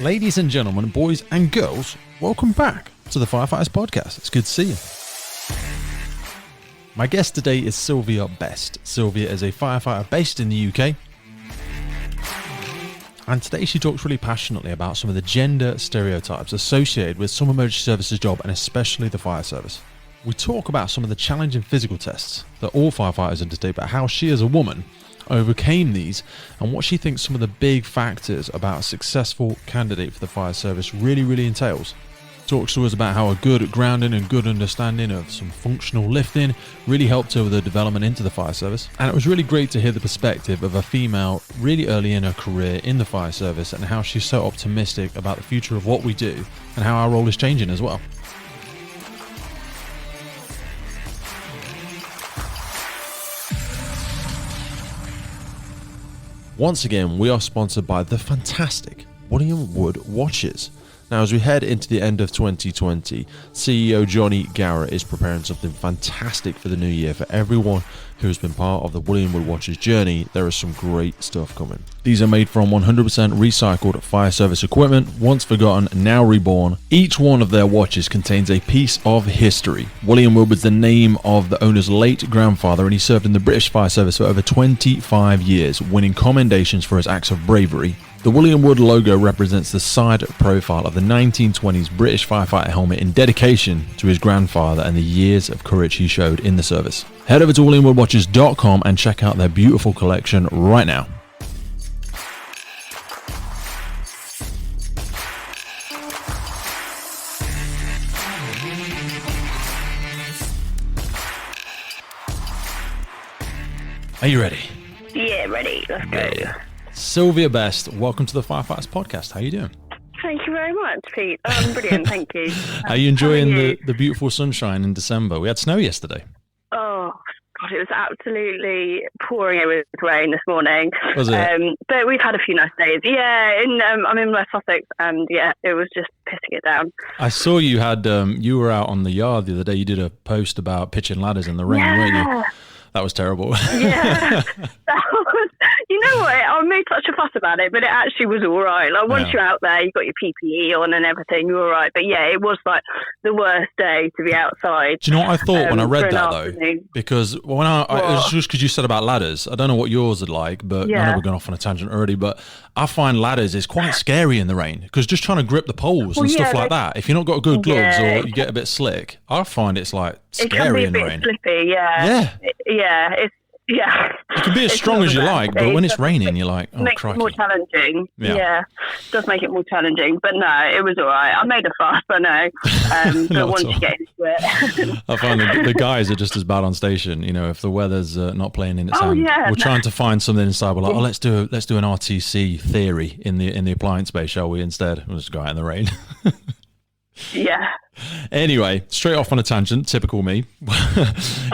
Ladies and gentlemen, boys and girls, welcome back to the Firefighters Podcast. It's good to see you. My guest today is Sylvia Best. Sylvia is a firefighter based in the UK. And today she talks really passionately about some of the gender stereotypes associated with some emergency services job and especially the fire service. We talk about some of the challenging physical tests that all firefighters undertake, but how she as a woman overcame these and what she thinks some of the big factors about a successful candidate for the fire service really entails. Talks to us about how a good grounding and good understanding of some functional lifting really helped her with her development into the fire service. And it was really great to hear the perspective of a female really early in her career in the fire service and how she's so optimistic about the future of what we do and how our role is changing as well. Once again, we are sponsored by the fantastic William Wood watches. Now, as we head into the end of 2020, CEO Johnny Garrett is preparing something fantastic for the new year. For everyone who has been part of the William Wood watches journey, there is some great stuff coming. These are made from 100% recycled fire service equipment, once forgotten, now reborn. Each one of their watches contains a piece of history. William Wood was the name of the owner's late grandfather, and he served in the British fire service for over 25 years, winning commendations for his acts of bravery. The William Wood logo represents the side profile of the 1920s British firefighter helmet in dedication to his grandfather and the years of courage he showed in the service. Head over to WilliamWoodWatches.com and check out their beautiful collection right now. Are you ready? Yeah, ready. Let's go. Yeah. Sylvia Best, welcome to the Firefighters Podcast. How are you doing? Thank you very much, Pete. Brilliant, thank you. Are you enjoying the beautiful sunshine in December? We had snow yesterday. Oh, God, it was absolutely pouring with rain this morning. Was it? But we've had a few nice days. Yeah, I'm in West Sussex, and yeah, it was just pissing it down. I saw you had, you were out on the yard the other day. You did a post about pitching ladders in the rain, weren't you? That was terrible. Yeah. You know what? I made such a fuss about it, but it actually was all right. Like once you're out there, you've got your PPE on and everything, you're all right. But yeah, it was like the worst day to be outside. Do you know what I thought when I read that though? Because when it was just because you said about ladders. I don't know what yours are like, but I know we're going off on a tangent already. But I find ladders is quite scary in the rain because just trying to grip the poles and stuff like that. If you're not got good gloves or you get a bit slick, I find it's like scary in the rain. It can be a bit slippy, yeah. You can be as strong as you like, but when it's raining, you're like, oh, makes crikey. it more challenging. Yeah, it does make it more challenging. But no, it was all right. I made a fuss, I know. But once you get into it. I find the guys are just as bad on station. You know, if the weather's not playing in its hand, we're trying to find something inside. We're like, let's do an RTC theory in the appliance space, shall we? Instead, we'll just go out in the rain. Yeah. Anyway, straight off on a tangent, typical me.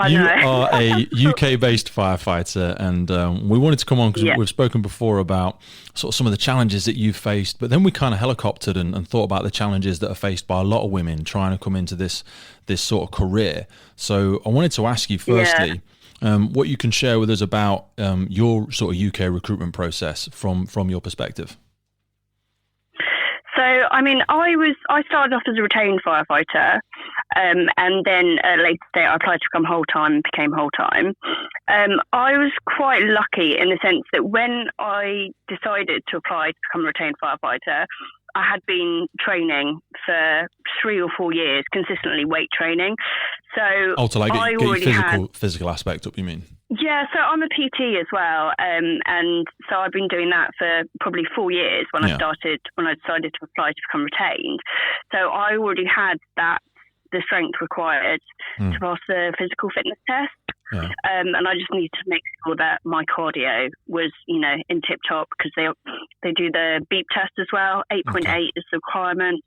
You are a UK-based firefighter, and we wanted to come on because we've spoken before about sort of some of the challenges that you've faced, but then we kind of helicoptered and thought about the challenges that are faced by a lot of women trying to come into this sort of career. So I wanted to ask you firstly, what you can share with us about your sort of UK recruitment process from your perspective. So, I mean, I started off as a retained firefighter, and then at a later date I applied to become whole-time and became whole-time. I was quite lucky in the sense that when I decided to apply to become a retained firefighter, I had been training for 3 or 4 years, consistently weight training. So to like get your physical aspect up, you mean? Yeah, so I'm a PT as well, and so I've been doing that for probably 4 years when I decided to apply to become retained. So I already had the strength required to pass the physical fitness test. Yeah. And I just needed to make sure that my cardio was, in tip top, because they do the beep test as well. 8.8 is the requirement.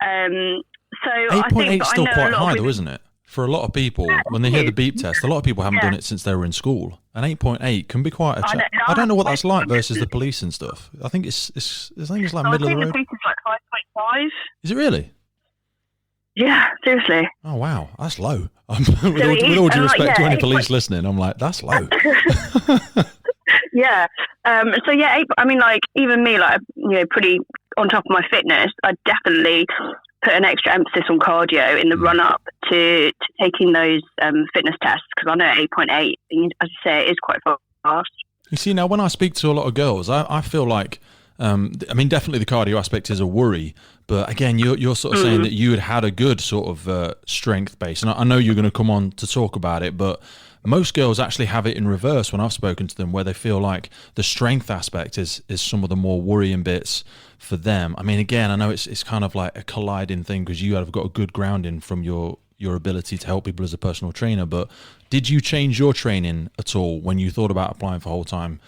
So 8.8 is still quite high, though, isn't it? For a lot of people, when they hear the beep test, a lot of people haven't done it since they were in school. And 8.8 can be quite a I don't know what that's like versus the police and stuff. I think it's like middle of the road. The police is like 5.5. Is it really? Yeah, seriously. Oh, wow. That's low. With all due respect to any police listening, I'm like, that's low. Yeah. So, yeah, I mean, like, even me, like, pretty on top of my fitness, I definitely put an extra emphasis on cardio in the run up to taking those fitness tests, because I know 8.8, as you say, it is quite fast. You see, now when I speak to a lot of girls, I feel like, definitely the cardio aspect is a worry, but again, you're sort of saying that you had a good sort of strength base, and I know you're going to come on to talk about it, but most girls actually have it in reverse when I've spoken to them, where they feel like the strength aspect is some of the more worrying bits for them. I mean, again, I know it's kind of like a colliding thing, because you have got a good grounding from your ability to help people as a personal trainer, but did you change your training at all when you thought about applying for whole time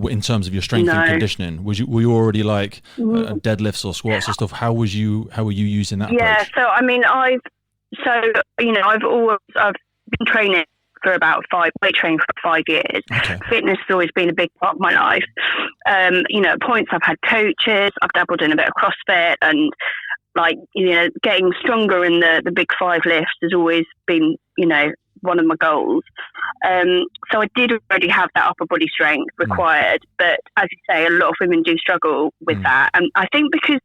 in terms of your strength and conditioning? Were you already like deadlifts or squats and stuff? How were you using that approach? So I mean, I've been training for about weight training for 5 years. Okay. Fitness has always been a big part of my life. At points I've had coaches, I've dabbled in a bit of CrossFit, and getting stronger in the big 5 lifts has always been, one of my goals. So I did already have that upper body strength required, but as you say, a lot of women do struggle with that. And I think because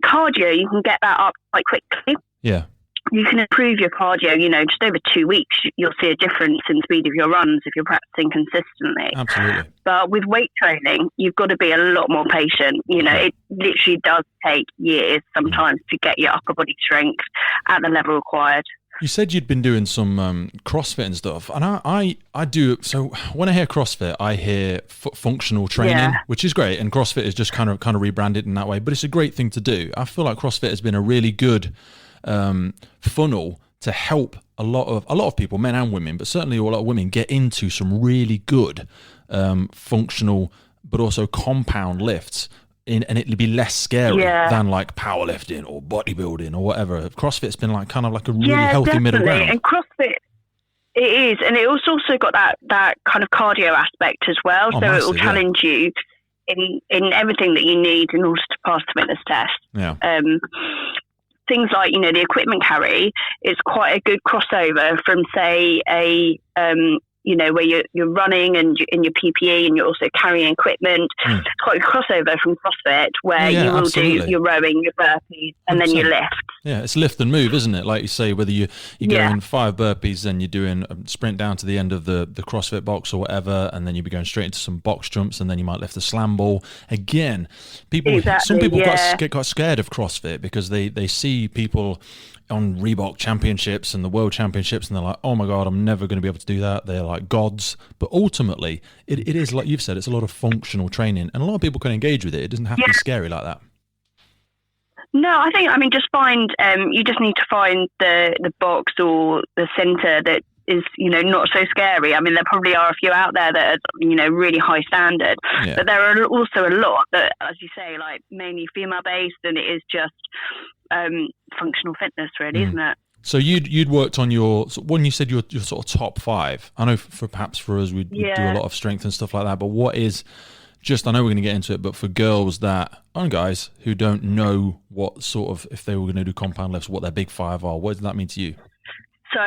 cardio, you can get that up quite quickly. Yeah. You can improve your cardio, just over 2 weeks, you'll see a difference in speed of your runs if you're practicing consistently. Absolutely. But with weight training, you've got to be a lot more patient. It literally does take years sometimes to get your upper body strength at the level required. You said you'd been doing some CrossFit and stuff, and I do. So when I hear CrossFit, I hear functional training, which is great, and CrossFit is just kind of rebranded in that way. But it's a great thing to do. I feel like CrossFit has been a really good funnel to help a lot of people, men and women, but certainly a lot of women, get into some really good functional, but also compound lifts. And it'd be less scary than like powerlifting or bodybuilding or whatever. CrossFit's been kind of a really healthy middle ground. And CrossFit, it is, and it also got that kind of cardio aspect as well. So massive, it will challenge you in everything that you need in order to pass the fitness test. Yeah. Things like the equipment carry is quite a good crossover from, say, where you're running and in your PPE and you're also carrying equipment. It's quite a crossover from CrossFit, where you will do your rowing, your burpees, and 100%. Then your lift. Yeah, it's lift and move, isn't it? Like you say, whether you're doing 5 burpees, then you're doing a sprint down to the end of the CrossFit box or whatever, and then you'll be going straight into some box jumps, and then you might lift a slam ball. Again, some people get quite scared of CrossFit because they see people on Reebok championships and the world championships, and they're like, oh my God, I'm never going to be able to do that. They're like gods. But ultimately, it is, like you've said, it's a lot of functional training, and a lot of people can engage with it. It doesn't have to be scary like that. No, just find, you just need to find the box or the center that is, not so scary. I mean, there probably are a few out there that are, really high standard, but there are also a lot that, as you say, like mainly female based, and it is just functional fitness, really, isn't it? So you'd worked on when you said your sort of top 5. I know perhaps for us we'd do a lot of strength and stuff like that, but what is just, I know we're going to get into it, but for girls and guys who don't know what sort of, if they were going to do compound lifts, what their big 5 are, what does that mean to you? So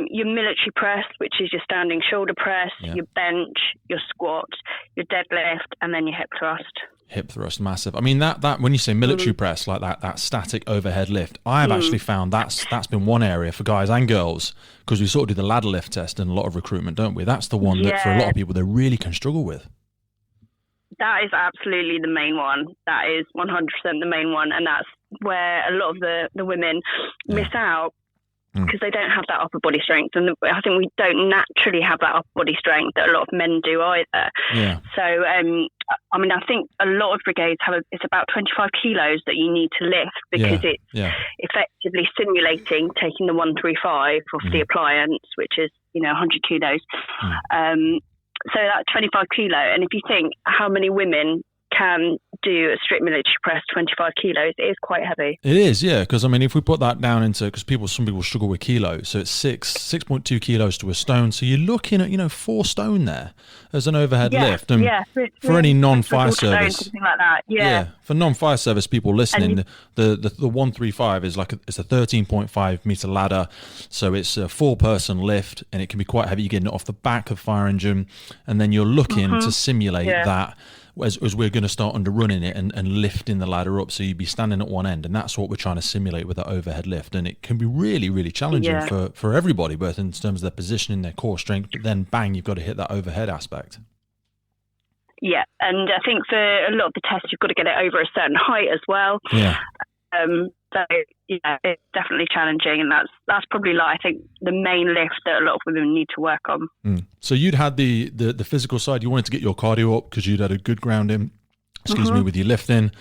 your military press, which is your standing shoulder press, your bench, your squat, your deadlift, and then your hip thrust. Hip thrust, massive. I mean, that when you say military press, like that static overhead lift, I've actually found that's been one area for guys and girls, because we sort of do the ladder lift test in a lot of recruitment, don't we? That's the one that for a lot of people they really can struggle with. That is absolutely the main one. That is 100% the main one, and that's where a lot of the women miss out, because they don't have that upper body strength, and I think we don't naturally have that upper body strength that a lot of men do either. Yeah. So, I think a lot of brigades it's about 25 kilos that you need to lift, because it's effectively simulating taking the 135 off the appliance, which is 100 kilos. So that's 25 kilo, and if you think how many women can do a strict military press 25 kilos, it is quite heavy. It is, yeah, because if we put that down into, because some people struggle with kilos, so it's 6.2 kilos to a stone, so you're looking at 4 stone there as an overhead lift. And for any non-fire service, something like that, for non-fire service people listening, the 135 is it's a 13.5 meter ladder, so it's a 4-person lift, and it can be quite heavy. You're getting it off the back of fire engine, and then you're looking to simulate that as we're going to start underrunning it and lifting the ladder up. So you'd be standing at one end, and that's what we're trying to simulate with that overhead lift. And it can be really, really challenging for everybody, both in terms of their positioning, their core strength, but then bang, you've got to hit that overhead aspect. Yeah, and I think for a lot of the tests, you've got to get it over a certain height as well. Yeah. So yeah, it's definitely challenging, and that's probably I think the main lift that a lot of women need to work on. So you'd had the physical side. You wanted to get your cardio up because you'd had a good grounding. Excuse me, with your lifting.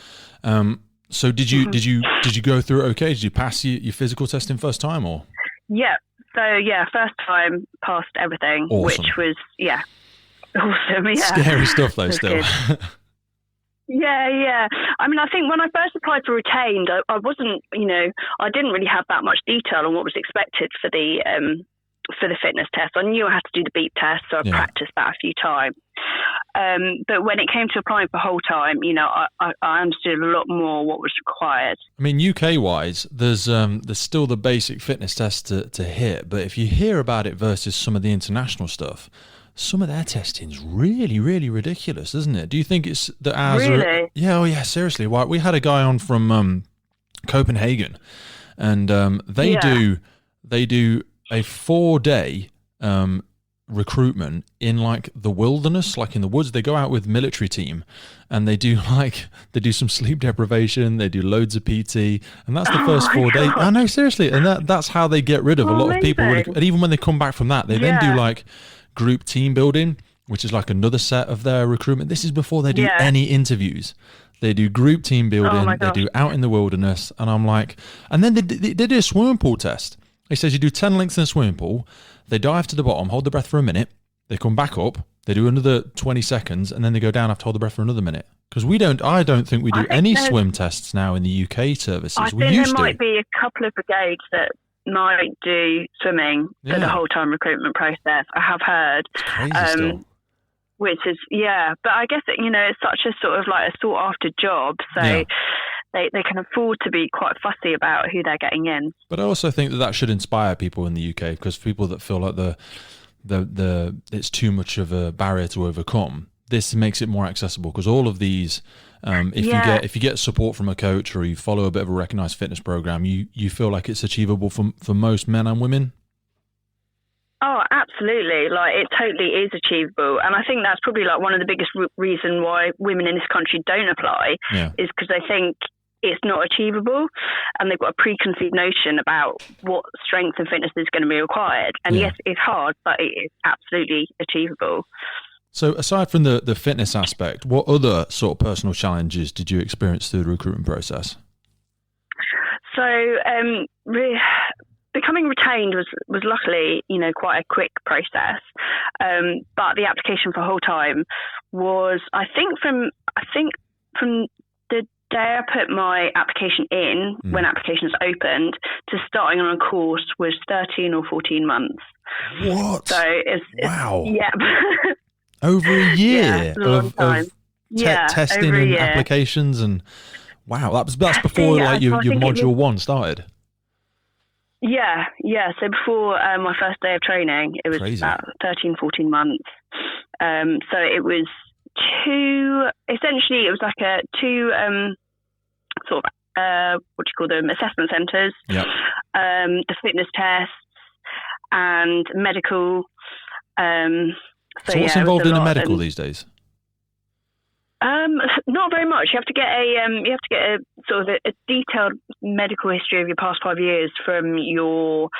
So did you go through it okay? Did you pass your physical testing first time or? Yeah. So first time passed everything, awesome. Which was awesome. Yeah. Scary stuff though, still. Yeah. I mean, I think when I first applied for retained, I wasn't, I didn't really have that much detail on what was expected for the fitness test. I knew I had to do the beep test, so I practiced that a few times. But when it came to applying for whole time, I understood a lot more what was required. I mean, UK wise, there's still the basic fitness test to hit, but if you hear about it versus some of the international stuff, some of their testing's really, really ridiculous, isn't it? Do you think it's that ours really? Yeah, seriously. Why we had a guy on from Copenhagen, and they do a 4-day recruitment in the wilderness, in the woods. They go out with military team, and they do some sleep deprivation. They do loads of PT, and that's the first 4 days. I know, seriously, and that's how they get rid of a lot of people. And even when they come back from that, they then do group team building, which is another set of their recruitment. This is before they do any interviews. They do group team building. They do out in the wilderness, and I'm and then they did a swimming pool test. He says you do 10 lengths in a swimming pool. They dive to the bottom, hold the breath for a minute. They come back up. They do another 20 seconds, and then they go down after hold the breath for another minute. Because I don't think we do any swim tests now in the UK services. I think there might be a couple of brigades that might do swimming for the whole time recruitment process. I have heard. It's crazy still. Which is, but I guess, it's such a sort of a sought after job. So they can afford to be quite fussy about who they're getting in. But I also think that should inspire people in the UK, because people that feel like the it's too much of a barrier to overcome, this makes it more accessible, because all of these, if you get support from a coach or you follow a bit of a recognized fitness program, you feel like it's achievable for most men and women. Oh, absolutely. It totally is achievable. And I think that's probably one of the biggest reason why women in this country don't apply is because they think it's not achievable, and they've got a preconceived notion about what strength and fitness is going to be required. And yes, it's hard, but it is absolutely achievable. So aside from the fitness aspect, what other sort of personal challenges did you experience through the recruitment process? So becoming retained was luckily, quite a quick process. But the application for whole time was, I think from the day I put my application in, when applications opened, to starting on a course was 13 or 14 months. What? So it's wow. Yeah. Over a year of testing and year. Applications, and wow, that's before your module 1 started. Yeah. So before my first day of training, it was crazy. About 13, 14 months. So it was essentially it was two sort of what do you call them, assessment centres. Yep. The fitness tests and medical. So what's involved in a medical these days? Not very much. You have to get a sort of a detailed medical history of your past 5 years from your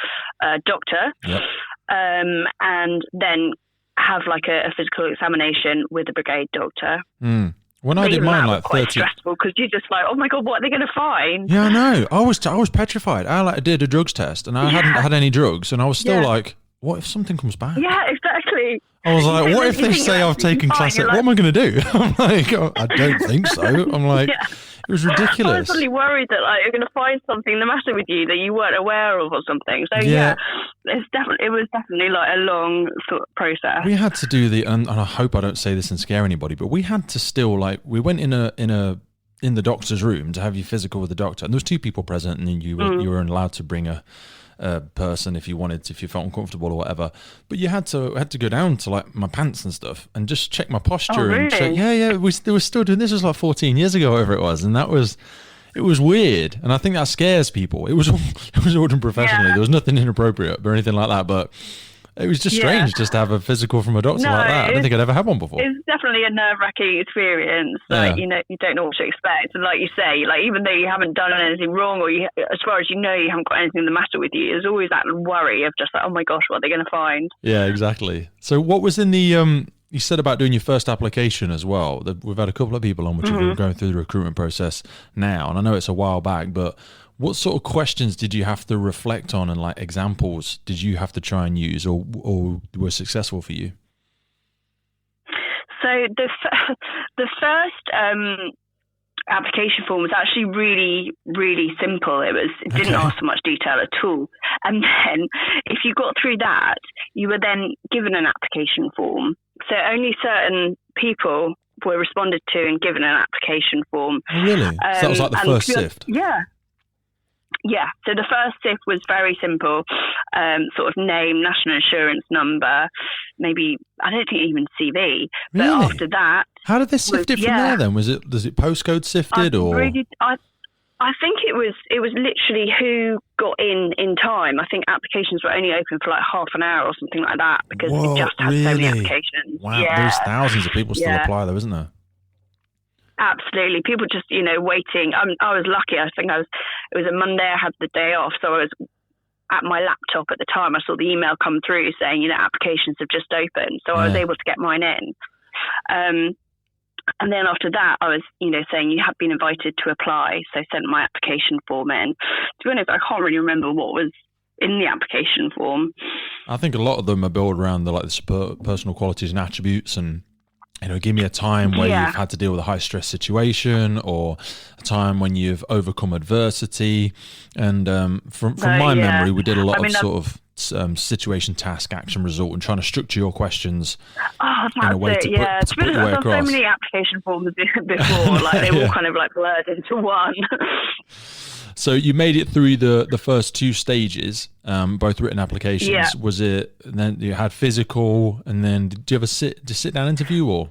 doctor, and then have a physical examination with the brigade doctor. When I did mine, quite 30. stressful, because you're just oh my god, what are they going to find? Yeah, I know. I was petrified. I did a drugs test, and I hadn't had any drugs, and I was still what if something comes back? Yeah, exactly. I was what if they say I've taken class? What am I going to do? I'm I don't think so. I'm it was ridiculous. I was really worried that you're going to find something the matter with you that you weren't aware of or something. So it was definitely a long sort of process. We had to do and I hope I don't say this and scare anybody, but we had to still we went in the doctor's room to have your physical with the doctor, and there was 2 people present, and then you were allowed to bring a person if you felt uncomfortable or whatever. But you had to go down to like my pants and stuff and just check my posture and check. Yeah. They were still doing this. Was like 14 years ago, whatever it was, and it was weird, and I think that scares people. It was all done professionally. There was nothing inappropriate or anything like that, but it was just strange just to have a physical from a doctor like that. I don't think I'd ever had one before. It's definitely a nerve-wracking experience. Like, you don't know what to expect. And like you say, like even though you haven't done anything wrong, or as far as you know, you haven't got anything the matter with you, there's always that worry of just like, oh my gosh, what are they going to find? Yeah, exactly. So what was in the you said about doing your first application as well. We've had a couple of people on which are going through the recruitment process now, and I know it's a while back, but what sort of questions did you have to reflect on, and like examples did you have to try and use or were successful for you? So the first application form was actually really, really simple. It didn't ask for much detail at all. And then if you got through that, you were then given an application form. So only certain people were responded to and given an application form. Oh, really? So that was like the first sift? Yeah. Yeah. So the first sift was very simple. Sort of name, national insurance number, maybe, I don't think even CV. But really? after that... How did they sift it from there then? Was it postcode sifted or... I think it was literally who got in time. I think applications were only open for like half an hour or something like that because we just had so many applications. Wow, there's thousands of people still apply though, isn't there? Absolutely. People just, waiting. I was lucky. I think it was a Monday, I had the day off, so I was at my laptop at the time. I saw the email come through saying, applications have just opened. So I was able to get mine in. And then after that, I was, saying you have been invited to apply. So I sent my application form in. To be honest, I can't really remember what was in the application form. I think a lot of them are built around the personal qualities and attributes, and give me a time where you've had to deal with a high stress situation, or a time when you've overcome adversity. And from my memory, we did a lot of sort of situation, task, action, result, and trying to structure your questions in a way to put your way across. I've done so many application forms before, like they all kind of like blurred into one. So you made it through the first two stages, both written applications. Yeah. Was it? And then you had physical, and then did you have a sit down interview or?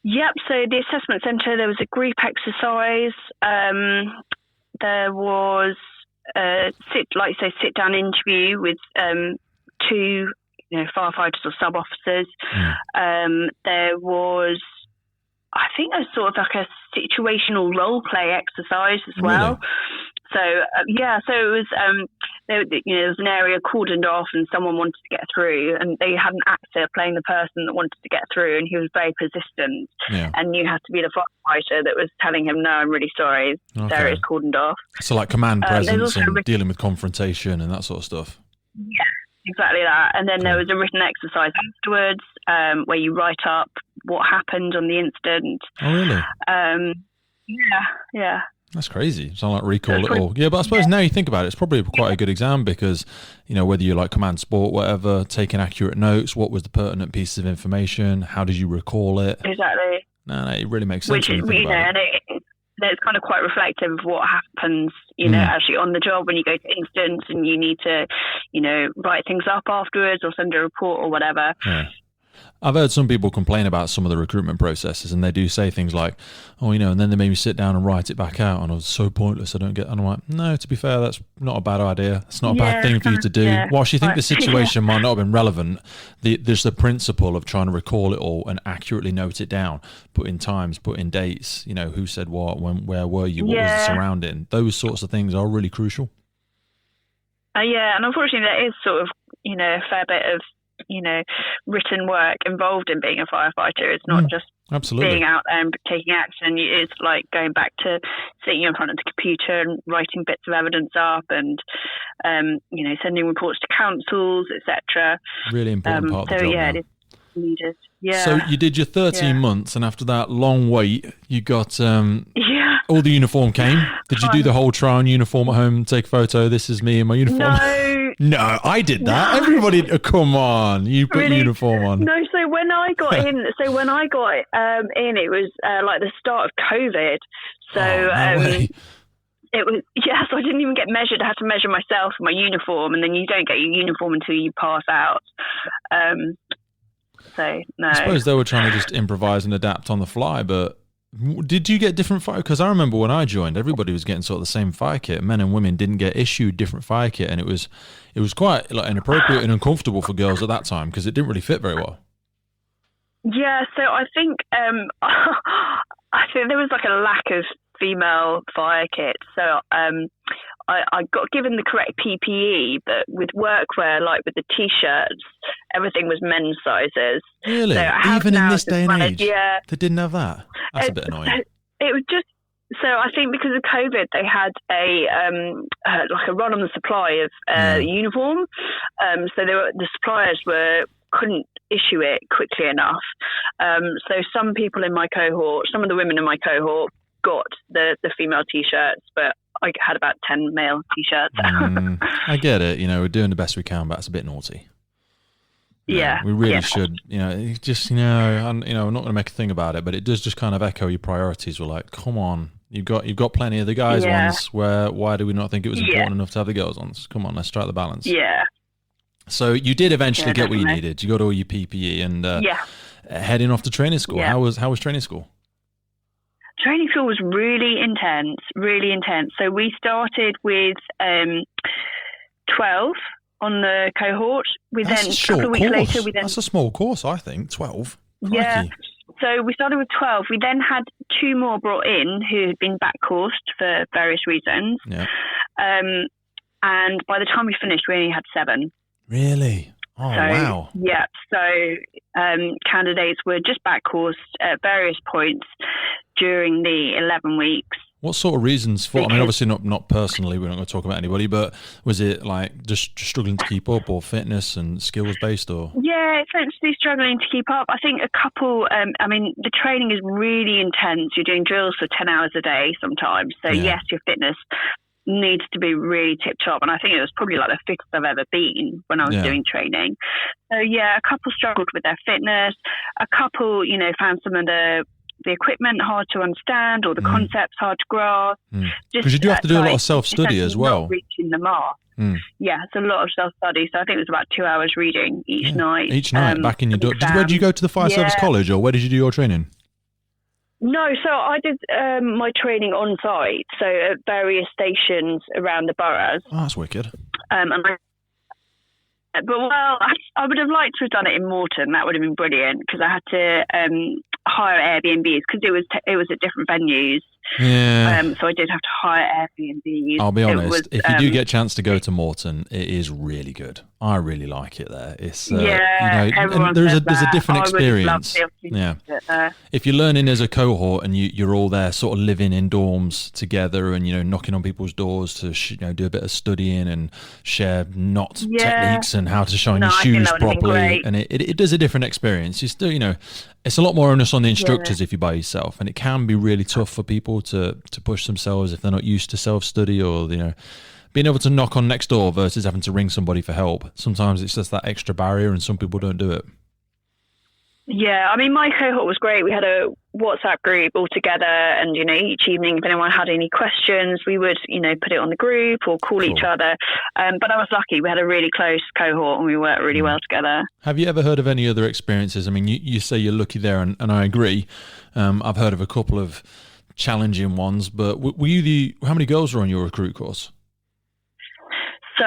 Yep. So the assessment centre, there was a group exercise. There was sit down interview with two firefighters or sub officers. There was, I think, a sort of like a situational role play exercise as well. Really? So so it was there was an area cordoned off and someone wanted to get through, and they had an actor playing the person that wanted to get through, and he was very persistent, and you had to be the firefighter that was telling him, no, I'm really sorry, this area is cordoned off. So like command presence and dealing with confrontation and that sort of stuff. Yeah, exactly that. And then there was a written exercise afterwards where you write up what happened on the incident. Oh, really? Yeah. That's crazy. Sound like recall it all. Yeah, but I suppose now you think about it, it's probably quite a good exam because, whether you like command sport, whatever, taking accurate notes, what was the pertinent pieces of information, how did you recall it? Exactly. No, it really makes sense. Which, and it's kind of quite reflective of what happens, actually on the job when you go to incidents and you need to, write things up afterwards or send a report or whatever. Yeah. I've heard some people complain about some of the recruitment processes, and they do say things like, oh, and then they made me sit down and write it back out, and I was so pointless, and I'm like, no, to be fair, that's not a bad idea. It's not a bad thing for you to do. Yeah, Whilst you think the situation might not have been relevant, there's the principle of trying to recall it all and accurately note it down, put in times, put in dates, who said what, when, where were you, what was the surrounding. Those sorts of things are really crucial. And unfortunately there is sort of, a fair bit of, written work involved in being a firefighter. It's not just being out there and taking action. It's like going back to sitting in front of the computer and writing bits of evidence up and, sending reports to councils, etc. Really important part of the job. It is needed. Yeah. So you did your 13 months, and after that long wait, you got all the uniform came. Did you do the whole try on uniform at home, take a photo? This is me in my uniform. No, I did that. No. Everybody, come on, you put your uniform on. No, so when I got in, it was like the start of COVID. So, It was, so I didn't even get measured. I had to measure myself in my uniform, and then you don't get your uniform until you pass out. So, no. I suppose they were trying to just improvise and adapt on the fly, but did you get different fire? Because I remember when I joined, everybody was getting sort of the same fire kit. Men and women didn't get issued different fire kit, and it was quite like inappropriate and uncomfortable for girls at that time because it didn't really fit very well. Yeah, so I think there was like a lack of female fire kits. So I got given the correct PPE, but with workwear, like with the T-shirts, everything was men's sizes. Really? So even in this day and age? Yeah. They didn't have that? That's a bit annoying. It was just, so I think because of COVID, they had like a run on the supply of uniform. So the suppliers couldn't issue it quickly enough. So some people in my cohort, some of the women in my cohort got the female T-shirts, but I had about 10 male T-shirts. I get it. We're doing the best we can, but that's a bit naughty. Yeah. We really should, just, I'm not going to make a thing about it, but it does just kind of echo your priorities. We're like, come on, you've got plenty of the guys ones. Why do we not think it was important enough to have the girls ones? Come on, let's strike the balance. Yeah. So you did eventually get what you needed. You got all your PPE and heading off to training school. Yeah. How was training school? Training school was really intense, really intense. So we started with 12 on the cohort. That's a short course. That's a small course, I think. 12. Yeah. Crikey. So we started with 12. We then had 2 more brought in who had been back coursed for various reasons. Yeah. And by the time we finished, we only had 7. Really? Oh, wow. Yeah. So candidates were just back coursed at various points during the 11 weeks. What sort of reasons for? Obviously not personally. We're not going to talk about anybody, but was it like just struggling to keep up, or fitness and skills based, or? Yeah, essentially struggling to keep up. I think a couple. The training is really intense. You're doing drills for 10 hours a day sometimes. So yes, your fitness needs to be really tip top. And I think it was probably like the fittest I've ever been when I was doing training. So yeah, a couple struggled with their fitness. A couple, found some of the equipment hard to understand, or the concepts hard to grasp. Because you do have to do a lot of self-study as well. Not reaching the mark. Yeah, it's a lot of self-study. So I think it was about 2 hours reading each night. Each night, back in your door. Where did you go to the fire service college, or where did you do your training? No, so I did my training on site, so at various stations around the boroughs. Oh, that's wicked. I would have liked to have done it in Morton. That would have been brilliant, because I had to hire Airbnbs, because it was at different venues. Yeah. So I did have to hire Airbnbs. I'll be honest, if you do get a chance to go to Morton, it is really good. I really like it there. It's there's a different experience. If you're learning as a cohort and you're all there sort of living in dorms together and knocking on people's doors to do a bit of studying and share knot techniques and how to shine your shoes properly, and it does a different experience. You still it's a lot more onus on the instructors if you're by yourself, and it can be really tough for people to push themselves if they're not used to self-study, or being able to knock on next door versus having to ring somebody for help. Sometimes it's just that extra barrier, and some people don't do it. Yeah, my cohort was great. We had a WhatsApp group all together, and each evening, if anyone had any questions, we would put it on the group or call each other. But I was lucky; we had a really close cohort, and we worked really well together. Have you ever heard of any other experiences? You say you're lucky there, and I agree. I've heard of a couple of challenging ones, but were you how many girls were on your recruit course? So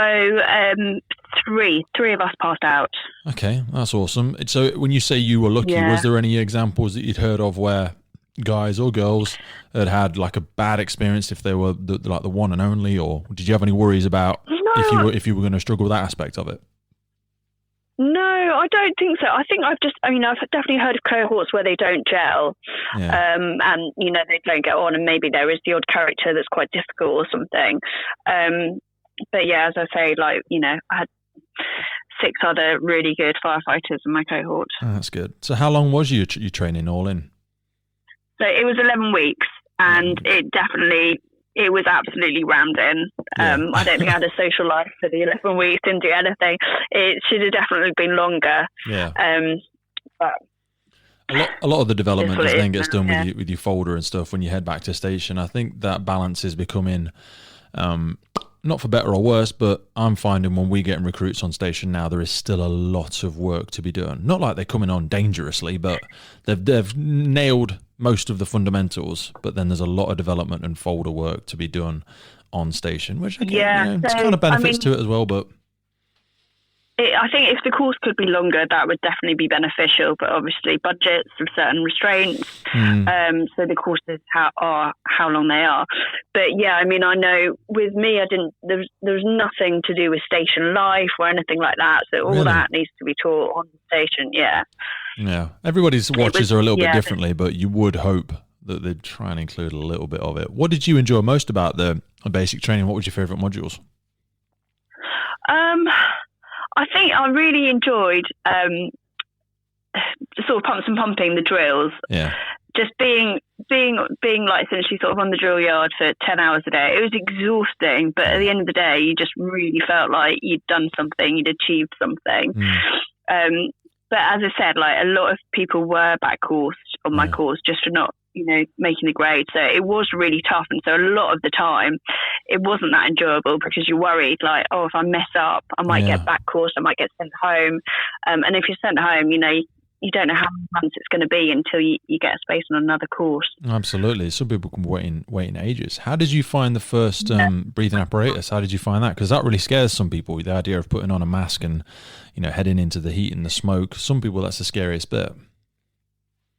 three of us passed out. Okay, that's awesome. So when you say you were lucky, was there any examples that you'd heard of where guys or girls had like a bad experience, if they were the one and only, or did you have any worries about if you were going to struggle with that aspect of it? No, I don't think so. I think I've definitely heard of cohorts where they don't gel, and they don't get on, and maybe there is the odd character that's quite difficult or something. But yeah, as I say, I had 6 other really good firefighters in my cohort. Oh, that's good. So how long was your training all in? So it was 11 weeks, and it was absolutely rammed in. I don't think I had a social life for the 11 weeks, didn't do anything. It should have definitely been longer. Yeah. But A lot of the development Is what it then is gets now, done yeah. with your folder and stuff when you head back to station. I think that balance is becoming, not for better or worse, but I'm finding when we get recruits on station now, there is still a lot of work to be done. Not like they're coming on dangerously, but they've nailed most of the fundamentals, but then there's a lot of development and folder work to be done on station, which again, it's kind of benefits to it as well, but I think if the course could be longer, that would definitely be beneficial. But obviously, budgets have certain restraints, so the courses are how long they are. But yeah, I mean, I know with me, there was nothing to do with station life or anything like that. So all that needs to be taught on the station. Yeah. Yeah. Everybody's watches are a little bit differently, but you would hope that they'd try and include a little bit of it. What did you enjoy most about the basic training? What was your favourite modules? I think I really enjoyed sort of pumps and pumping, the drills. Yeah. Just being like essentially sort of on the drill yard for 10 hours a day. It was exhausting, but at the end of the day, you just really felt like you'd done something, you'd achieved something. But as I said, like a lot of people were back coursed on my course just for not, making the grade. So it was really tough. And so a lot of the time it wasn't that enjoyable because you're worried like, oh, if I mess up, I might get back coursed, I might get sent home. And if you're sent home, you don't know how many months it's going to be until you get a space on another course. Absolutely. Some people can wait in ages. How did you find the first breathing apparatus? How did you find that? Because that really scares some people, the idea of putting on a mask and, heading into the heat and the smoke. Some people, that's the scariest bit.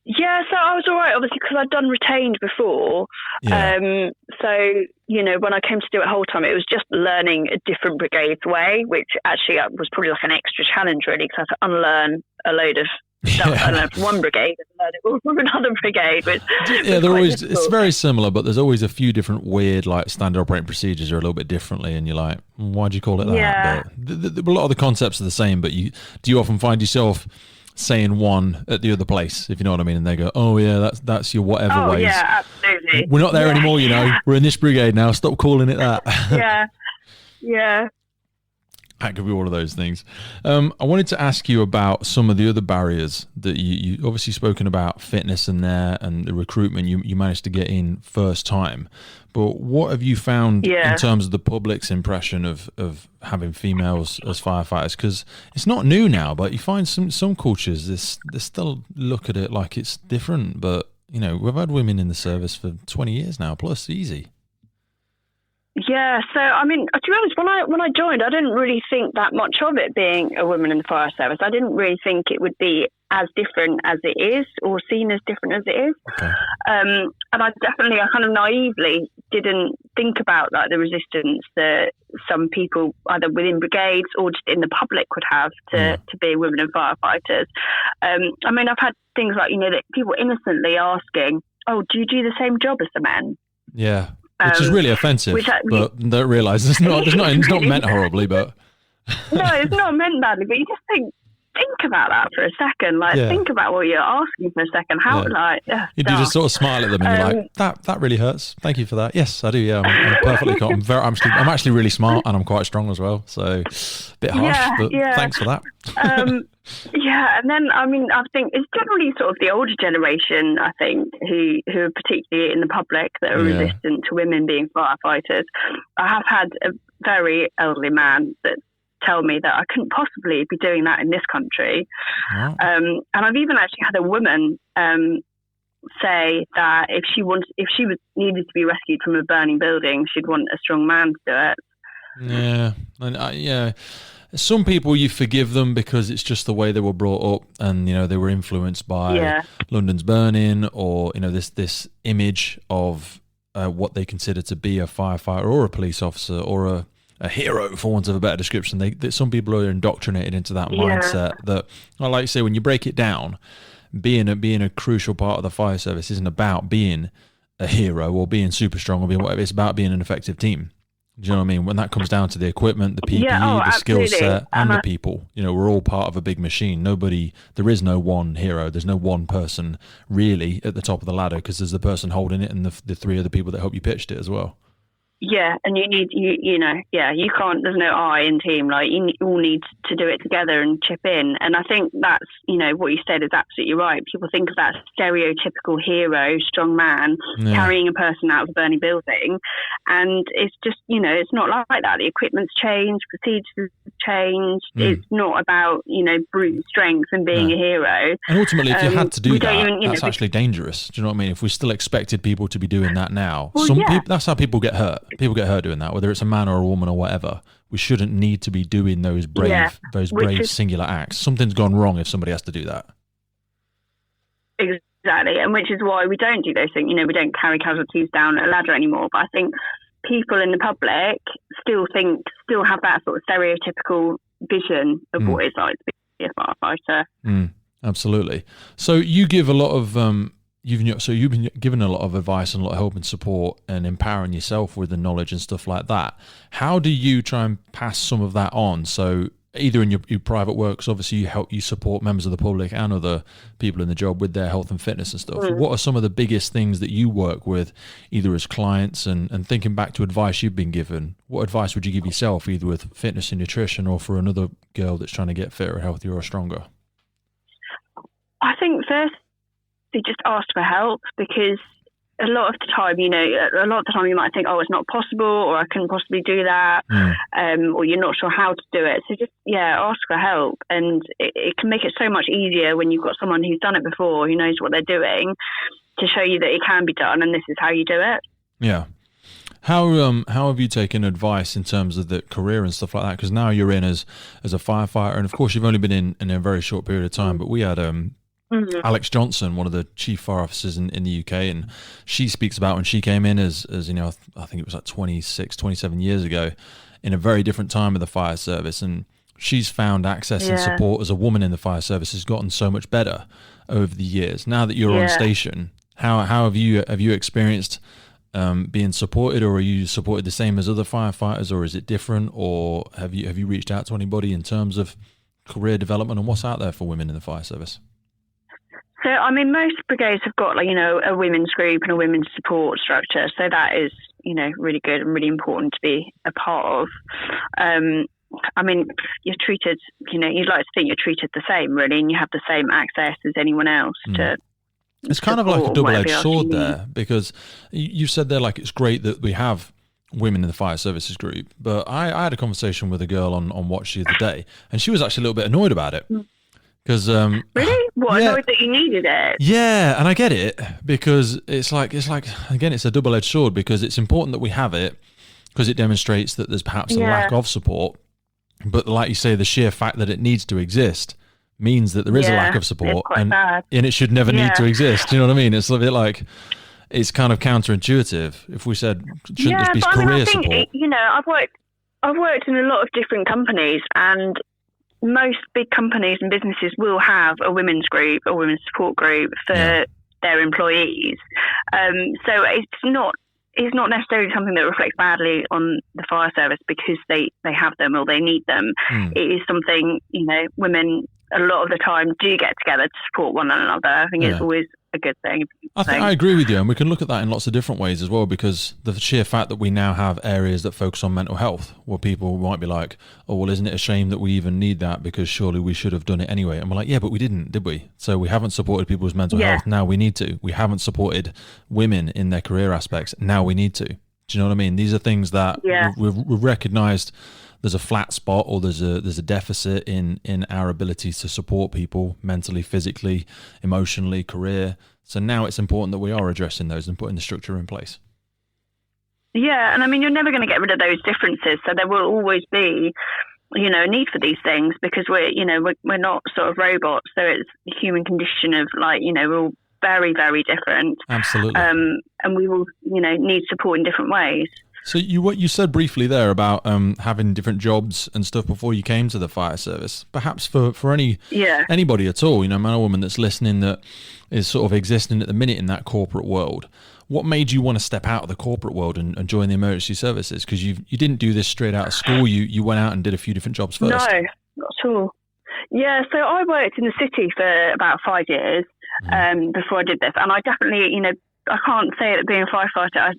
Yeah, so I was all right, obviously, because I'd done retained before. Yeah. So, when I came to do it whole time, it was just learning a different brigade's way, which actually was probably like an extra challenge, really, because I had to unlearn a load of stuff. I learned from one brigade and learned it all from another brigade. Which they're always difficult. It's very similar, but there's always a few different weird, like standard operating procedures are a little bit differently, and you're like, why'd you call it that? Yeah. But a lot of the concepts are the same, but do you often find yourself saying one at the other place, if you know what I mean, and they go, oh yeah, that's your whatever ways. Yeah, absolutely. We're not there anymore, we're in this brigade now, stop calling it that. Yeah. That could be all of those things. I wanted to ask you about some of the other barriers that you obviously spoken about, fitness and the recruitment you managed to get in first time. But what have you found in terms of the public's impression of having females as firefighters? Because it's not new now, but you find some cultures, they still look at it like it's different. But, we've had women in the service for 20 years now, plus easy. Yeah, so I mean, to be honest, when I joined, I didn't really think that much of it being a woman in the fire service. I didn't really think it would be as different as it is, or seen as different as it is. Okay. And I kind of naively didn't think about like the resistance that some people either within brigades or just in the public would have to be women and firefighters. I mean, I've had things like that people innocently asking, "Oh, do you do the same job as the men?" Yeah. Which is really offensive, but don't realise it's not meant horribly, but... No, it's not meant badly, but you just think about that for a second. Think about what you're asking for a second. You do just sort of smile at them and you're like, that really hurts. Thank you for that. Yes, I do, yeah. I'm perfectly calm. I'm actually really smart and I'm quite strong as well, so a bit harsh, but thanks for that. And then, I mean, I think it's generally sort of the older generation, I think, who are particularly in the public that are resistant to women being firefighters. I have had a very elderly man that tell me that I couldn't possibly be doing that in this country. Wow. And I've even actually had a woman say that if she was needed to be rescued from a burning building, she'd want a strong man to do it. Yeah, and some people you forgive them because it's just the way they were brought up, and they were influenced by London's burning, or this image of what they consider to be a firefighter or a police officer or a hero, for want of a better description. Some people are indoctrinated into that mindset that, like you say, when you break it down, being a crucial part of the fire service isn't about being a hero or being super strong or being whatever. It's about being an effective team. Do you know what I mean? When that comes down to the equipment, the PPE, the skill set, and the people, we're all part of a big machine. There is no one hero. There's no one person really at the top of the ladder, because there's the person holding it and the three other people that help you pitched it as well. Yeah, and you need you can't. There's no I in team. Like you all need to do it together and chip in. And I think that's what you said is absolutely right. People think of that stereotypical hero, strong man carrying a person out of a burning building, and it's just it's not like that. The equipment's changed, procedures have changed. It's not about brute strength and being a hero. And ultimately, if you had to do that, that's actually dangerous. Do you know what I mean? If we still expected people to be doing that now, people, that's how people get hurt. People get hurt doing that, whether it's a man or a woman or whatever. We shouldn't need to be doing those brave singular acts. Something's gone wrong if somebody has to do that. Exactly, and which is why we don't do those things. We don't carry casualties down a ladder anymore. But I think people in the public still have that sort of stereotypical vision of what it's like to be a firefighter. Absolutely. So you give a lot of you've been given a lot of advice and a lot of help and support and empowering yourself with the knowledge and stuff like that. How do you try and pass some of that on? So either in your private works, obviously you support members of the public and other people in the job with their health and fitness and stuff. What are some of the biggest things that you work with, either as clients and thinking back to advice you've been given? What advice would you give yourself, either with fitness and nutrition or for another girl that's trying to get fitter, healthier or stronger? I think first, just ask for help, because a lot of the time you might think, it's not possible, or I couldn't possibly do that, or you're not sure how to do it. So just ask for help, and it can make it so much easier when you've got someone who's done it before, who knows what they're doing, to show you that it can be done and this is how you do it. Yeah. How have you taken advice in terms of the career and stuff like that? Because now you're in as a firefighter, and of course you've only been in a very short period of time, but we had Alex Johnson, one of the chief fire officers in the UK, and she speaks about when she came in as I think it was like 26, 27 years ago, in a very different time of the fire service, and she's found access and support as a woman in the fire service has gotten so much better over the years. Now that you're on station, how have you experienced being supported, or are you supported the same as other firefighters, or is it different, or have you reached out to anybody in terms of career development and what's out there for women in the fire service? So, I mean, most brigades have got a women's group and a women's support structure. So that is, really good and really important to be a part of. I mean, you're treated, you'd like to think you're treated the same, really, and you have the same access as anyone else to. It's kind of like a double-edged sword there, because you said there, like, it's great that we have women in the fire services group, but I had a conversation with a girl on Watch the other day, and she was actually a little bit annoyed about it. Because really, annoyed that you needed it. Yeah, and I get it, because it's like again, it's a double-edged sword, because it's important that we have it because it demonstrates that there's perhaps a lack of support, but like you say, the sheer fact that it needs to exist means that there is a lack of support, and it should never need to exist. Do you know what I mean? It's a bit like, it's kind of counterintuitive. If we said, shouldn't this be career support? I've worked in a lot of different companies, and most big companies and businesses will have a women's group, a women's support group for their employees. So it's not necessarily something that reflects badly on the fire service because they have them or they need them. It is something, women a lot of the time do get together to support one another. I think it's always a good thing. I agree with you, and we can look at that in lots of different ways as well, because the sheer fact that we now have areas that focus on mental health, where people might be like, oh, well, isn't it a shame that we even need that, because surely we should have done it anyway. And we're like, yeah, but we didn't, did we? So we haven't supported people's mental health. Now we need to. We haven't supported women in their career aspects. Now we need to. Do you know what I mean? These are things that we've recognized there's a flat spot, or there's a deficit in our ability to support people mentally, physically, emotionally, career. So now it's important that we are addressing those and putting the structure in place. Yeah, and I mean, you're never going to get rid of those differences. So there will always be, a need for these things, because we're not sort of robots. So it's the human condition of we're all very, very different. Absolutely. And we will, need support in different ways. So what you said briefly there about having different jobs and stuff before you came to the fire service, perhaps for anybody at all, man or woman that's listening that is sort of existing at the minute in that corporate world, what made you want to step out of the corporate world and join the emergency services? Because you didn't do this straight out of school. You went out and did a few different jobs first. No, not at all. Yeah, so I worked in the city for about 5 years before I did this, and I definitely, can't say that being a firefighter, I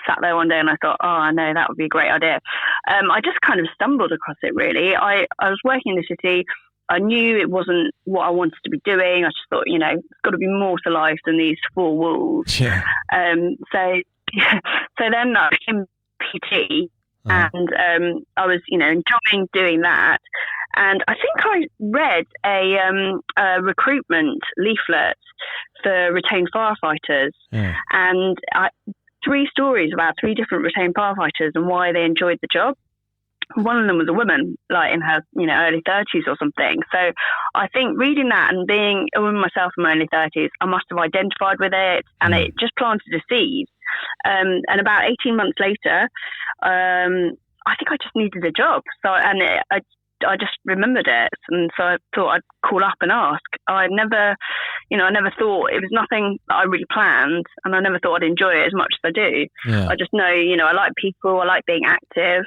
sat there one day and I thought, oh, I know that would be a great idea. I just kind of stumbled across it, really. I was working in the city. I knew it wasn't what I wanted to be doing. I just thought, there's got to be more to life than these four walls. Yeah. So then I became PT, and I was, enjoying doing that. And I think I read a recruitment leaflet for retained firefighters, and 3 stories about 3 different retained firefighters and why they enjoyed the job. One of them was a woman, like in her, early 30s or something. So I think reading that and being a woman myself in my early 30s, I must have identified with it, and it just planted a seed. And about 18 months later, I think I just needed a job. So, I just remembered it, and so I thought I'd call up and ask. I never thought, it was nothing that I really planned, and I never thought I'd enjoy it as much as I do. Yeah. I just know, I like people, I like being active.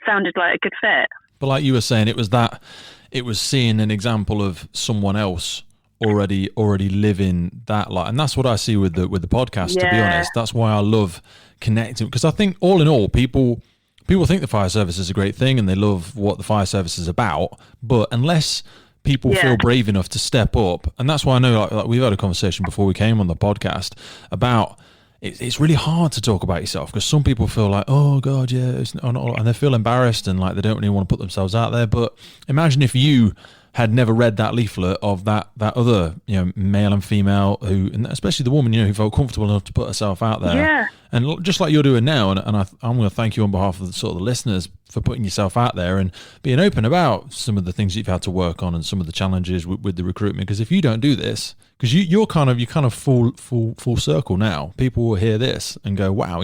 Sounded like a good fit. But like you were saying, it was seeing an example of someone else already living that life, and that's what I see with the podcast. To be honest, that's why I love connecting, because I think all in all, people think the fire service is a great thing and they love what the fire service is about, but unless people feel brave enough to step up, and that's why I know, like we've had a conversation before we came on the podcast about. It's really hard to talk about yourself, because some people feel like, oh God, yeah, and they feel embarrassed and like they don't really want to put themselves out there. But imagine if you had never read that leaflet of that other, male and female who, and especially the woman, who felt comfortable enough to put herself out there. Yeah. And just like you're doing now, and I'm going to thank you on behalf of the listeners for putting yourself out there and being open about some of the things you've had to work on and some of the challenges with the recruitment. Because if you don't do this, because you're kind of full circle now, people will hear this and go, wow,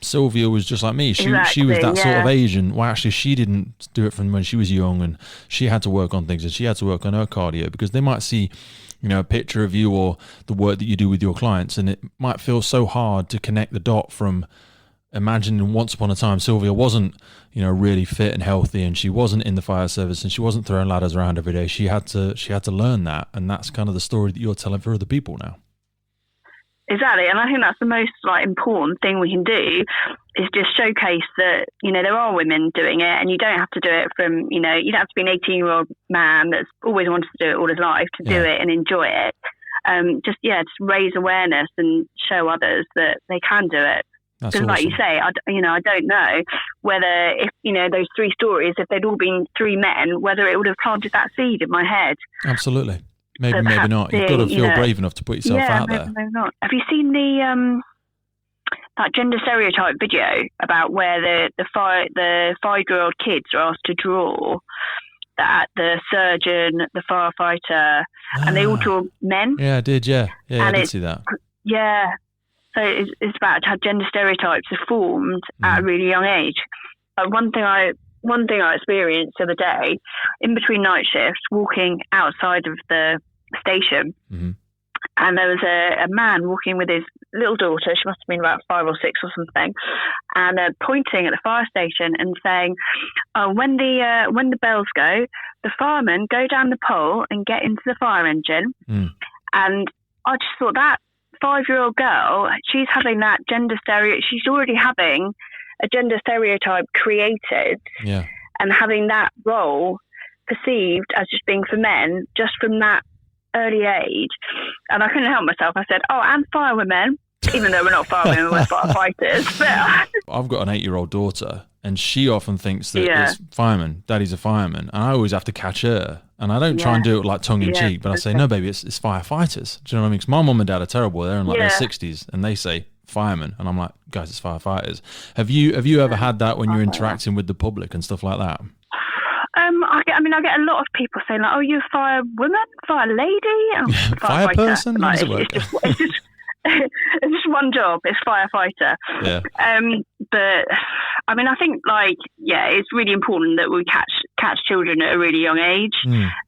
Sylvia was just like me. She was that sort of age, and well, actually she didn't do it from when she was young, and she had to work on things, and she had to work on her cardio, because they might see a picture of you or the work that you do with your clients, and it might feel so hard to connect the dot from imagining once upon a time Sylvia wasn't really fit and healthy, and she wasn't in the fire service, and she wasn't throwing ladders around every day. She had to learn that, and that's kind of the story that you're telling for other people now. Exactly, and I think that's the most important thing we can do, is just showcase that there are women doing it, and you don't have to do it from you don't have to be an 18-year-old man that's always wanted to do it all his life to do it and enjoy it. Just raise awareness and show others that they can do it. Because awesome. Like you say, I don't know whether if those 3 stories, if they'd all been 3 men, whether it would have planted that seed in my head. Absolutely. Maybe not. You've got to feel brave enough to put yourself out there. Maybe not. Have you seen that gender stereotype video about where the 5-year-old kids are asked to draw that the surgeon, the firefighter, and they all draw men? Yeah, I did. Yeah, I did see that. Yeah. So it's about how gender stereotypes are formed at a really young age. One thing I experienced the other day, in between night shifts, walking outside of the station, and there was a man walking with his little daughter. She must have been about 5 or 6 or something, and pointing at the fire station and saying, "Oh, when the bells go, the firemen go down the pole and get into the fire engine." And I just thought, that 5-year-old girl, she's having that gender stereotype. She's already having a gender stereotype created, and having that role perceived as just being for men, just from that early age. And I couldn't help myself. I said, "Oh, and firewomen," even though we're not firewomen, we're firefighters. But I've got an 8-year-old daughter, and she often thinks that it's fireman, daddy's a fireman, and I always have to catch her. And I don't try and do it like tongue in cheek, but I say, "No, baby, it's firefighters." Do you know what I mean? Because my mum and dad are terrible. They're in their 60s, and they say firemen, and I'm like, "Guys, it's firefighters." Have you ever had that when you're interacting with the public and stuff like that? I get a lot of people saying like, "Oh, you're a fire woman, fire lady, fire person." Like, does it work? It's just one job. It's firefighter. Yeah. But I think it's really important that we catch children at a really young age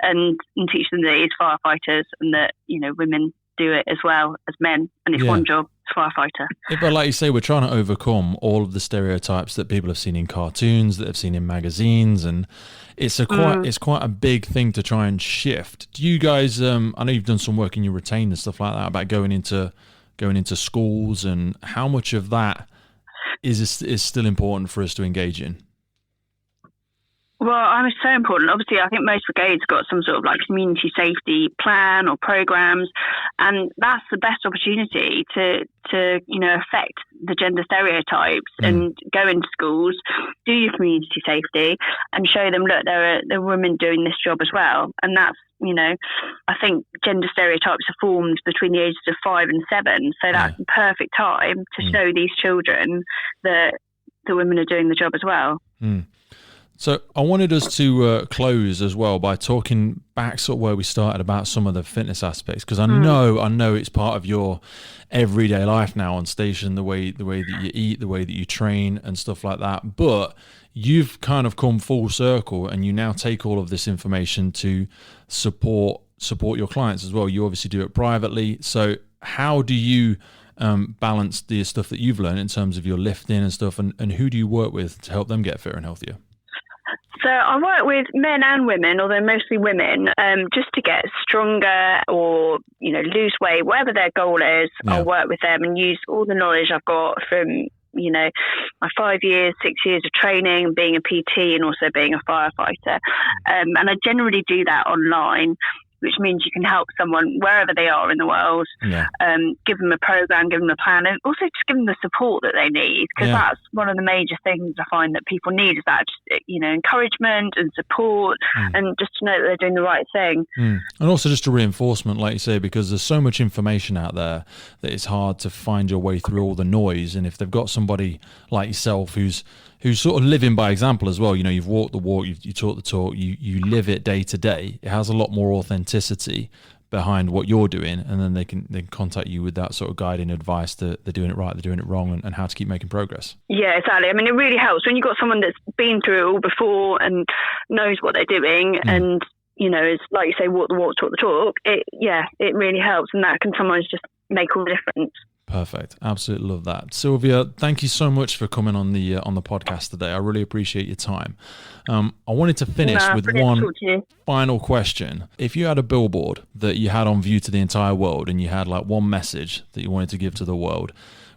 and teach them that it's firefighters, and that women do it as well as men, and it's one job. Firefighter. But like you say, we're trying to overcome all of the stereotypes that people have seen in cartoons, that have seen in magazines, and it's quite a big thing to try and shift. Do you guys? I know you've done some work in your retained and stuff like that about going into going into schools, and how much of that is still important for us to engage in? Well, it's so important. Obviously, I think most brigades got some sort of like community safety plan or programs, and that's the best opportunity to affect the gender stereotypes and go into schools, do your community safety, and show them, look, there are women doing this job as well. And that's, I think gender stereotypes are formed between the ages of 5 and 7, so that's the perfect time to show these children that the women are doing the job as well. So I wanted us to close as well by talking back sort of where we started about some of the fitness aspects, because I know it's part of your everyday life now on station, the way that you eat, the way that you train and stuff like that. But you've kind of come full circle, and you now take all of this information to support your clients as well. You obviously do it privately. So how do you balance the stuff that you've learned in terms of your lifting and stuff, and who do you work with to help them get fitter and healthier? So I work with men and women, although mostly women, just to get stronger or, lose weight, whatever their goal is. I'll work with them and use all the knowledge I've got from, my 6 years of training and being a PT and also being a firefighter. And I generally do that online, which means you can help someone wherever they are in the world, give them a program, give them a plan, and also just give them the support that they need, because that's one of the major things I find that people need, is that just, encouragement and support, and just to know that they're doing the right thing. And also just a reinforcement, like you say, because there's so much information out there that it's hard to find your way through all the noise. And if they've got somebody like yourself who's sort of living by example as well, you've walked the walk, you talk the talk, you live it day to day, it has a lot more authenticity behind what you're doing, and then they can contact you with that sort of guiding advice that they're doing it right, they're doing it wrong, and how to keep making progress. Yeah, exactly. I mean, it really helps when you've got someone that's been through it all before and knows what they're doing, and is, like you say, walk the walk, talk the talk. It really helps, and that can sometimes just make all the difference. Perfect. Absolutely love that. Sylvia, thank you so much for coming on the podcast today. I really appreciate your time. I wanted to finish with one final question. If you had a billboard that you had on view to the entire world, and you had like one message that you wanted to give to the world,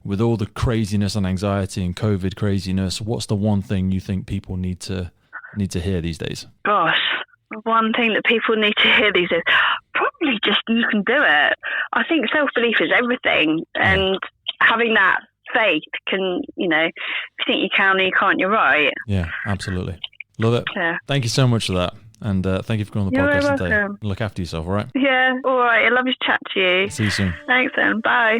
with all the craziness and anxiety and COVID craziness, what's the one thing you think people need to hear these days? Gosh. One thing that people need to hear these days, probably just, you can do it. I think self-belief is everything, and having that faith can, if you think you can or you can't, you're right. Yeah, absolutely. Love it. Yeah. Thank you so much for that. And thank you for coming on the podcast today. Look after yourself, all right? Yeah, all right. I love to chat to you. See you soon. Thanks then. Bye.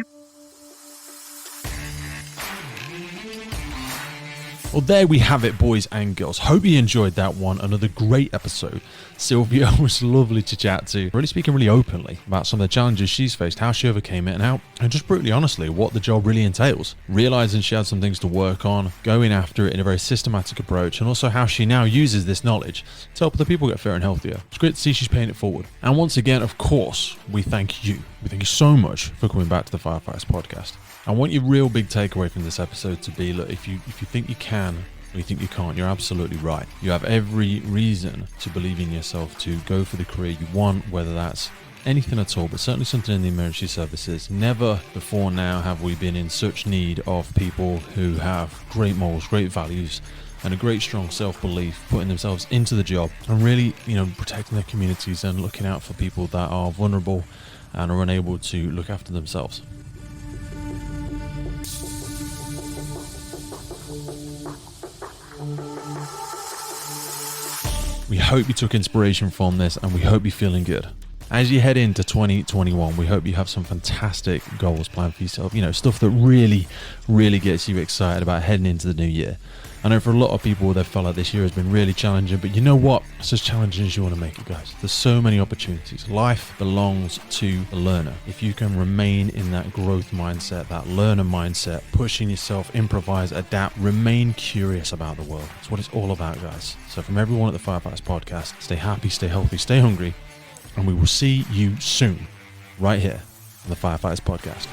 Well, there we have it, boys and girls. Hope you enjoyed that one. Another great episode. Sylvia was lovely to chat to, really speaking really openly about some of the challenges she's faced, how she overcame it, and just brutally honestly, what the job really entails. Realizing she had some things to work on, going after it in a very systematic approach, and also how she now uses this knowledge to help other people get fitter and healthier. It's great to see she's paying it forward. And once again, of course, we thank you. We thank you so much for coming back to the Firefighters Podcast. I want your real big takeaway from this episode to be, look, if you think you can or you think you can't, you're absolutely right. You have every reason to believe in yourself, to go for the career you want, whether that's anything at all, but certainly something in the emergency services. Never before now have we been in such need of people who have great morals, great values, and a great strong self-belief, putting themselves into the job and really, protecting their communities and looking out for people that are vulnerable and are unable to look after themselves. We hope you took inspiration from this, and we hope you're feeling good. As you head into 2021, we hope you have some fantastic goals planned for yourself. Stuff that really, really gets you excited about heading into the new year. I know for a lot of people, they felt like this year has been really challenging, but you know what? It's as challenging as you want to make it, guys. There's so many opportunities. Life belongs to the learner. If you can remain in that growth mindset, that learner mindset, pushing yourself, improvise, adapt, remain curious about the world. That's what it's all about, guys. So from everyone at the Firefighters Podcast, stay happy, stay healthy, stay hungry, and we will see you soon, right here on the Firefighters Podcast.